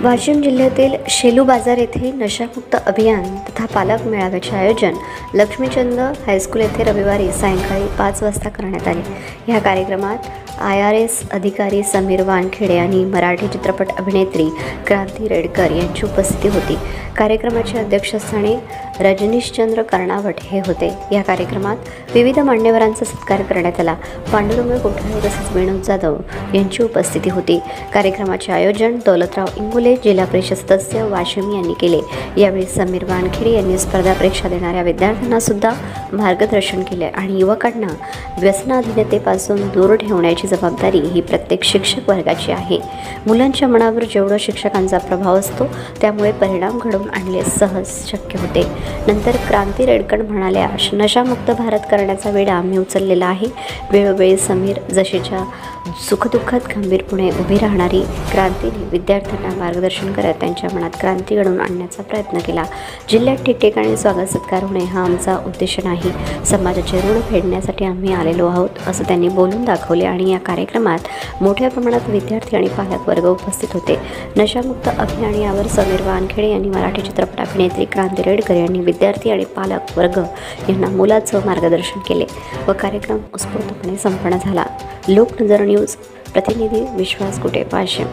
वाशिम जिल्ह्यातील शेलू बाजार येथे नशामुक्त अभियान तथा पालक मेळाव्याचे आयोजन लक्ष्मीचंद हायस्कूल येथे रविवारी सायंकाळी 5 वाजता करण्यात आले। या कार्यक्रमात IRS अधिकारी समीर वानखेडे आणि मराठी चित्रपट अभिनेत्री क्रांती रेडकर यांची उपस्थिती होती। कार्यक्रमाचे अध्यक्षस्थानी रजनीशचंद्र कर्णावट हे होते। या कार्यक्रमात विविध मान्यवरांचा सत्कार करण्यात आला। पांडुरंग कोठाळे तसेच विनोद जाधव यांची उपस्थिती होती। कार्यक्रमाचे आयोजन दौलतराव इंगोले जिल्हा परिषद सदस्य वाशिम यांनी केले। यावेळी समीर वानखेडे यांनी स्पर्धा परीक्षा देणाऱ्या विद्यार्थ्यांना सुद्धा मार्गदर्शन केले आणि युवकांना व्यसनाधीनतेपासून दूर ठेवण्याची जबाबदारी ही प्रत्येक शिक्षक वर्गाची आहे। मुलांच्या मनावर जेवढा शिक्षकांचा प्रभाव असतो त्यामुळे परिणाम घडवून आणणे सहज शक्य होते। नंतर क्रांती रेडकर म्हणाल्या, नशामुक्त भारत करण्याचा वेढा आम्ही उचललेला आहे। वेळोवेळी समीर जशीच्या सुखदुःखात खंबीरपणे उभी राहणारी क्रांतीने विद्यार्थ्यांना मार्गदर्शन करत त्यांच्या मनात क्रांती घडवून आणण्याचा प्रयत्न केला। जिल्ह्यात ठिकठिकाणी स्वागत सत्कार होणे हा आमचा उद्देश नाही, समाजाचे ऋण फेडण्यासाठी आम्ही आलेलो आहोत असं त्यांनी बोलून दाखवले। आणि या कार्यक्रमात मोठ्या प्रमाणात विद्यार्थी आणि पालक वर्ग उपस्थित होते। नशामुक्त अभियान यावर समीर वानखेडे यांनी मराठी चित्रपट अभिनेत्री क्रांती रेडकर यांनी विद्यार्थी आणि पालक वर्ग यांना मोलाचं मार्गदर्शन केले व कार्यक्रम उत्स्फूर्तपणे संपन्न झाला। लोकनजर न्यूज प्रतिनिधी विश्वास कुटे, वाशिम।